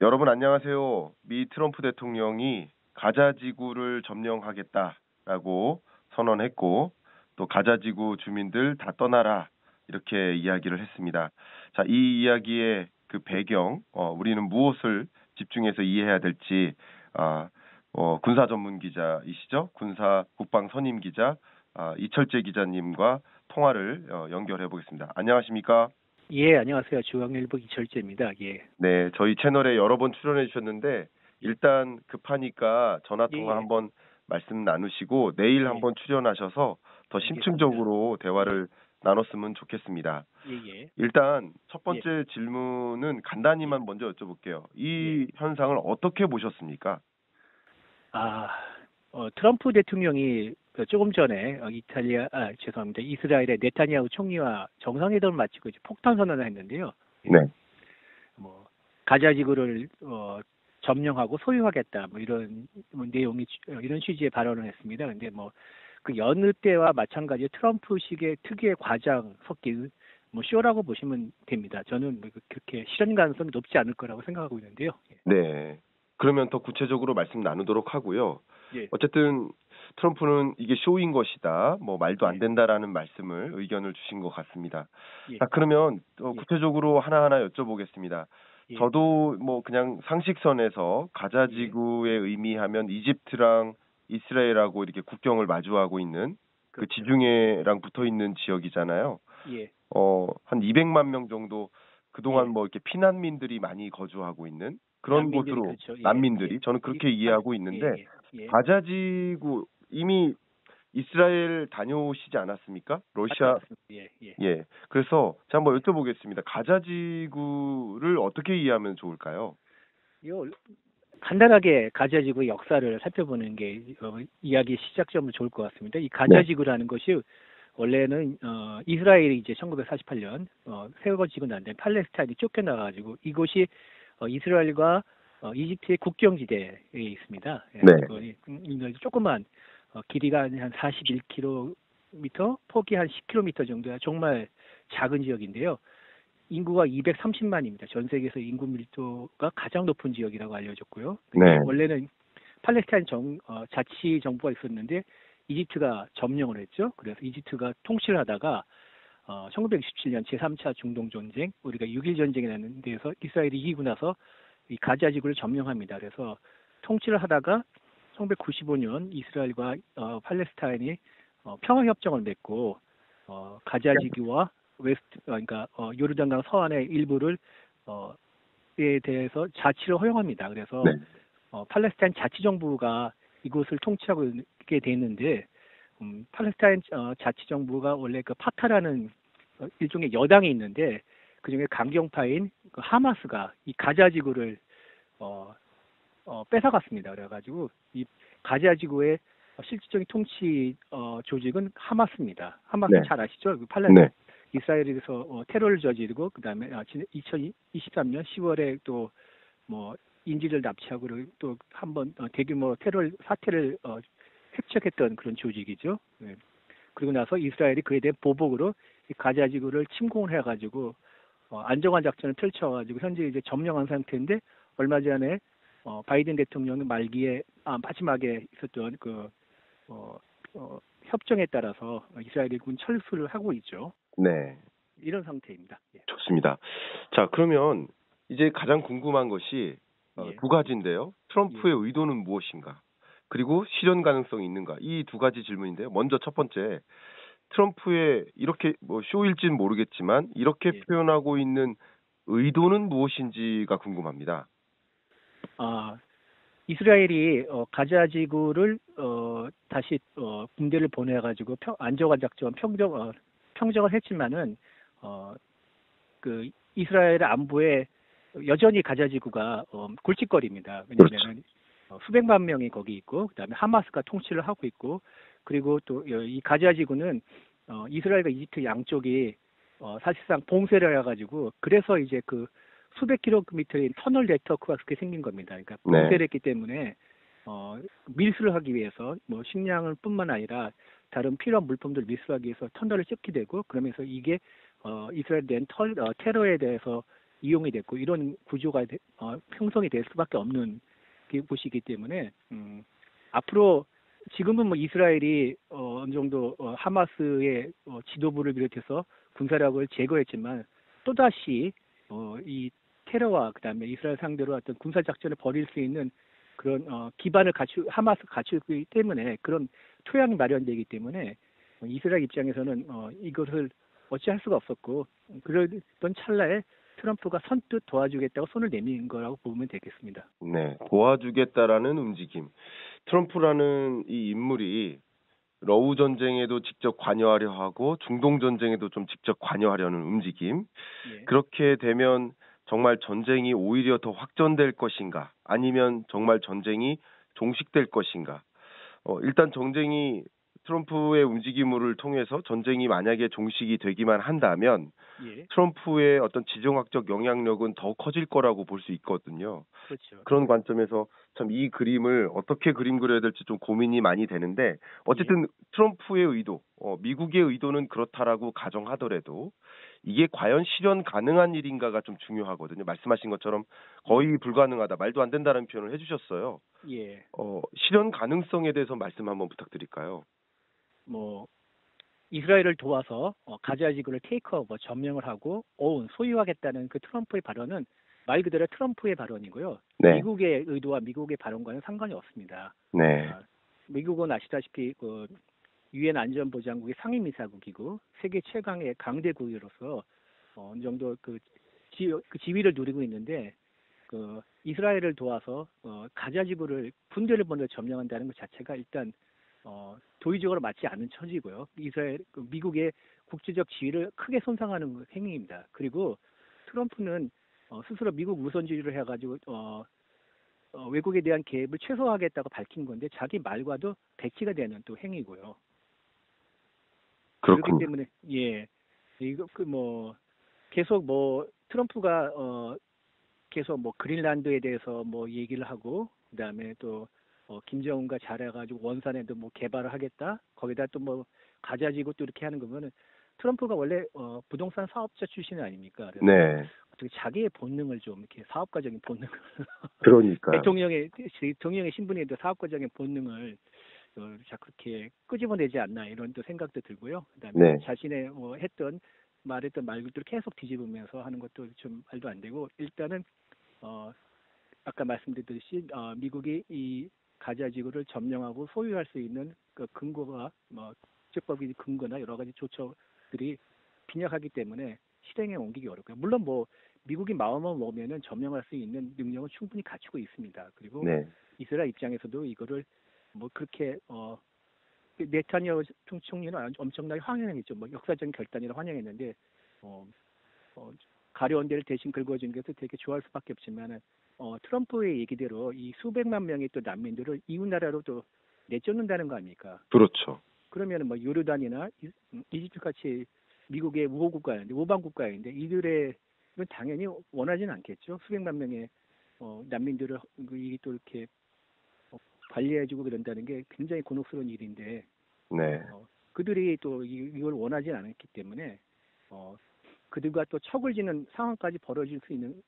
여러분 안녕하세요. 미 트럼프 대통령이 가자 지구를 점령하겠다라고 선언했고 또 가자 지구 주민들 다 떠나라 이렇게 이야기를 했습니다. 자, 이 이야기의 그 배경, 우리는 무엇을 집중해서 이해해야 될지 군사 전문 기자이시죠? 군사 국방 선임 기자 이철재 기자님과 통화를 연결해 보겠습니다. 안녕하십니까? 예, 안녕하세요. 중앙일보 이철재입니다. 예. 네, 저희 채널에 여러 번 출연해 주셨는데 일단 급하니까 전화 예, 통화 예. 한번 말씀 나누시고 내일 예. 한번 출연하셔서 더 알겠습니다. 심층적으로 예. 대화를 나눴으면 좋겠습니다. 예, 예. 일단 첫 예. 번째 질문은 예. 간단히만 먼저 여쭤볼게요. 예. 이 현상을 어떻게 보셨습니까? 아, 트럼프 대통령이 조금 전에 죄송합니다. 이스라엘의 네타냐후 총리와 정상회담을 마치고 이제 폭탄 선언을 했는데요. 예. 네, 뭐 가자 지구를 점령하고 소유하겠다. 뭐 이런 내용이 이런 취지의 발언을 했습니다. 근데 뭐 그 여느 때와 마찬가지로 트럼프식의 특유의 과장 섞인 뭐 쇼라고 보시면 됩니다. 저는 뭐 그렇게 실현 가능성이 높지 않을 거라고 생각하고 있는데요. 네. 그러면 더 구체적으로 말씀 나누도록 하고요. 예, 어쨌든 트럼프는 이게 쇼인 것이다. 뭐 말도 안 예, 된다라는 말씀을 의견을 주신 것 같습니다. 예, 자, 그러면 예, 구체적으로 하나하나 여쭤보겠습니다. 예, 저도 뭐 그냥 상식선에서 가자 예, 지구의 의미하면 이집트랑 이스라엘하고 이렇게 국경을 마주하고 있는 그 그렇죠. 지중해랑 붙어 있는 지역이잖아요. 예, 한 200만 명 정도 그동안 예. 뭐 이렇게 피난민들이 많이 거주하고 있는 그런 난민들이 곳으로 그렇죠. 예, 예, 난민들이 저는 그렇게 이해하고 있는데 예, 예. 가자지구 이미 이스라엘 다녀오시지 않았습니까? 러시아 맞습니다. 예, 예. 예. 그래서 제가 한번 여쭤보겠습니다. 가자지구를 어떻게 이해하면 좋을까요? 요 간단하게 가자지구의 역사를 살펴보는 게 이야기 시작점은 좋을 것 같습니다. 이 네. 가자지구라는 것이 원래는 이스라엘이 이제 1948년 세워지고 난 다음에 팔레스타인이 쫓겨나가지고 이곳이 이스라엘과 이집트의 국경지대에 있습니다. 예, 네. 조그만 길이가 한 41km, 폭이 한 10km 정도야 정말 작은 지역인데요. 인구가 230만입니다. 전 세계에서 인구 밀도가 가장 높은 지역이라고 알려졌고요. 네. 근데 원래는 팔레스타인 자치 정부가 있었는데 이집트가 점령을 했죠. 그래서 이집트가 통치를 하다가 1967년 제3차 중동 전쟁, 우리가 6.1 전쟁이라는 데서 이스라엘이 이기고 나서 이 가자 지구를 점령합니다. 그래서 통치를 하다가 1995년 이스라엘과 팔레스타인이 평화 협정을 맺고 가자 지구와 그러니까 요르단강 서안의 일부를 에 대해서 자치를 허용합니다. 그래서 네. 팔레스타인 자치정부가 이곳을 통치하고 있게 됐는데 팔레스타인 자치정부가 원래 그 파타라는 일종의 여당이 있는데 그중에 강경파인 그 하마스가 이 가자 지구를 어, 뺏어갔습니다. 그래가지고 이 가자 지구의 실질적인 통치 조직은 하마스입니다. 하마스 네. 잘 아시죠? 그 네. 이스라엘에서 테러를 저지르고 그다음에 2023년 10월에 또 뭐 인질을 납치하고 또 한번 대규모 테러 사태를 획책했던 그런 조직이죠. 네. 그리고 나서 이스라엘이 그에 대한 보복으로 이 가자 지구를 침공을 해가지고 안정화 작전을 펼쳐가지고 현재 이제 점령한 상태인데 얼마 전에 바이든 대통령의 말기에 마지막에 있었던 그 협정에 따라서 이스라엘이 군 철수를 하고 있죠. 네. 이런 상태입니다. 예. 좋습니다. 자, 그러면 이제 가장 궁금한 것이 예. 두 가지인데요. 예. 트럼프의 의도는 무엇인가? 그리고 실현 가능성이 있는가? 이 두 가지 질문인데요. 먼저 첫 번째, 트럼프의 이렇게 뭐 쇼일지는 모르겠지만 이렇게 예. 표현하고 있는 의도는 무엇인지가 궁금합니다. 아, 이스라엘이 가자 지구를 다시 군대를 보내가지고 안정화 작전 평정을 했지만은 어, 그 이스라엘 안보에 여전히 가자 지구가 골칫거리입니다. 그렇죠. 왜냐하면 수백만 명이 거기 있고 그다음에 하마스가 통치를 하고 있고 그리고 또 이 가자 지구는 이스라엘과 이집트 양쪽이 사실상 봉쇄를 해가지고 그래서 이제 그 수백 킬로미터의 터널 네트워크가 그렇게 생긴 겁니다. 그러니까 네. 봉쇄를 했기 때문에 밀수를 하기 위해서 뭐 식량을 뿐만 아니라 다른 필요한 물품들을 밀수하기 위해서 터널을 찢게 되고 그러면서 이게 이스라엘에 대한 테러에 대해서 이용이 됐고 이런 구조가 형성이 될 수밖에 없는 곳이기 때문에 앞으로 지금은 뭐 이스라엘이 어느 정도 하마스의 지도부를 비롯해서 군사력을 제거했지만 또다시 이 테러와 그다음에 이스라엘 상대로 어떤 군사 작전을 벌일 수 있는 그런 기반을 하마스가 갖추고 있기 때문에 그런 토양이 마련되기 때문에 이스라엘 입장에서는 이것을 어찌할 수가 없었고 그러던 찰나에 트럼프가 선뜻 도와주겠다고 손을 내민 거라고 보면 되겠습니다. 네, 도와주겠다라는 움직임. 트럼프라는 이 인물이 러우 전쟁에도 직접 관여하려 하고 중동 전쟁에도 좀 직접 관여하려는 움직임. 예. 그렇게 되면 정말 전쟁이 오히려 더 확전될 것인가? 아니면 정말 전쟁이 종식될 것인가? 일단 전쟁이 트럼프의 움직임을 통해서 전쟁이 만약에 종식이 되기만 한다면 예. 트럼프의 어떤 지정학적 영향력은 더 커질 거라고 볼 수 있거든요. 그렇죠. 그런 관점에서 참 이 그림을 어떻게 그림 그려야 될지 좀 고민이 많이 되는데 어쨌든 트럼프의 의도, 미국의 의도는 그렇다라고 가정하더라도 이게 과연 실현 가능한 일인가가 좀 중요하거든요. 말씀하신 것처럼 거의 불가능하다, 말도 안 된다는 표현을 해주셨어요. 예. 실현 가능성에 대해서 말씀 한번 부탁드릴까요? 뭐 이스라엘을 도와서 가자 지구를 테이크오버 점령을 하고 소유하겠다는 그 트럼프의 발언은 말 그대로 트럼프의 발언이고요. 네. 미국의 의도와 미국의 발언과는 상관이 없습니다. 네. 미국은 아시다시피 그 유엔 안전보장국의 상임이사국이고 세계 최강의 강대국으로서 어느 정도 그 지위를 누리고 있는데 그 이스라엘을 도와서 가자 지구를 군대를 먼저 점령한다는 것 자체가 일단 도의적으로 맞지 않는 처지고요. 미국의 국제적 지위를 크게 손상하는 행위입니다. 그리고 트럼프는 스스로 미국 우선주의를 해가지고 외국에 대한 개입을 최소화하겠다고 밝힌 건데 자기 말과도 배치가 되는 또 행위고요. 그렇군요. 그렇기 때문에 이거 계속 트럼프가 계속 그린란드에 대해서 얘기를 하고 그다음에 또 김정은과 잘해가지고 원산에도 개발을 하겠다. 거기다 또 가자지구 또 이렇게 하는 거면은 트럼프가 원래 부동산 사업자 출신이 아닙니까? 그래서 네. 어떻게 자기의 본능을 좀 이렇게 사업가적인 본능을 그러니까요. 대통령의 신분에도 사업가적인 본능을 자꾸 그렇게 끄집어내지 않나 이런 또 생각도 들고요. 그다음에 자신의 말했던 말들을 계속 뒤집으면서 하는 것도 좀 말도 안 되고 일단은 아까 말씀드렸듯이 미국이 이 가자 지구를 점령하고 소유할 수 있는 그 근거가 국제법의 근거나 여러 가지 조처들이 빈약하기 때문에 실행에 옮기기 어렵고요. 물론 미국이 마음만 먹으면은 점령할 수 있는 능력은 충분히 갖추고 있습니다. 그리고 이스라엘 입장에서도 이거를 그렇게 네타냐후 총리는 엄청나게 환영했죠. 역사적인 결단이라 환영했는데 가려운 데를 대신 긁어준 것도 되게 좋아할 수밖에 없지만은 트럼프의 얘기대로 이 수백만 명의 또 난민들을 이웃 나라로 또 내쫓는다는 거 아닙니까? 그렇죠. 그러면은 요르단이나 이집트 같이 미국의 우방 국가인데 이들은 당연히 원하지는 않겠죠. 수백만 명의 난민들을 또 이렇게 관리해주고 그런다는 게 굉장히 곤혹스러운 일인데 그들이 또 이걸 원하지는 않았기 때문에 그들과 또 척을 지는 상황까지 벌어질 수 있는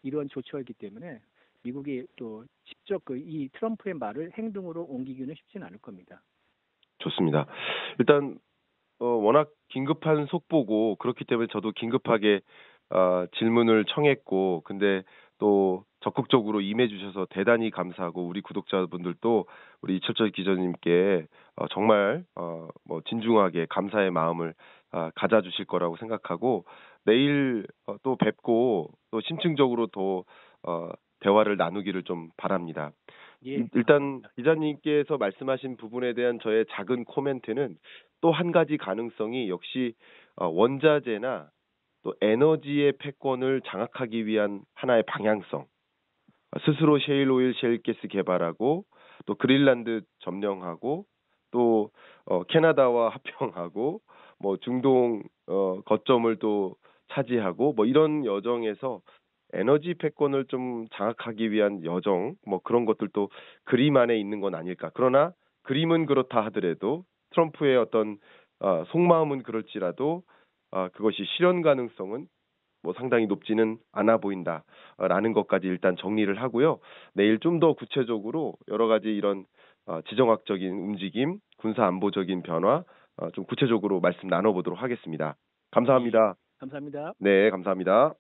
이러한 조처이기 때문에 미국이 또 직접 이 트럼프의 말을 행동으로 옮기기는 쉽지는 않을 겁니다. 좋습니다. 일단 워낙 긴급한 속보고 그렇기 때문에 저도 긴급하게 질문을 청했고 근데 또 적극적으로 임해주셔서 대단히 감사하고 우리 구독자분들도 우리 이철철 기자님께 정말 진중하게 감사의 마음을 가져주실 거라고 생각하고 내일 또 뵙고 또 심층적으로 또 대화를 나누기를 좀 바랍니다. 일단 기자님께서 말씀하신 부분에 대한 저의 작은 코멘트는 또 한 가지 가능성이 역시 원자재나 또 에너지의 패권을 장악하기 위한 하나의 방향성. 스스로 셰일오일, 셰일가스 개발하고 또 그린란드 점령하고 또 캐나다와 합병하고 중동 거점을 또 차지하고 이런 여정에서 에너지 패권을 좀 장악하기 위한 여정 그런 것들도 그림 안에 있는 건 아닐까. 그러나 그림은 그렇다 하더라도 트럼프의 어떤 속마음은 그럴지라도 그것이 실현 가능성은 뭐 상당히 높지는 않아 보인다라는 것까지 일단 정리를 하고요. 내일 좀 더 구체적으로 여러 가지 이런 지정학적인 움직임, 군사 안보적인 변화 좀 구체적으로 말씀 나눠보도록 하겠습니다. 예, 감사합니다. 감사합니다. 네, 감사합니다.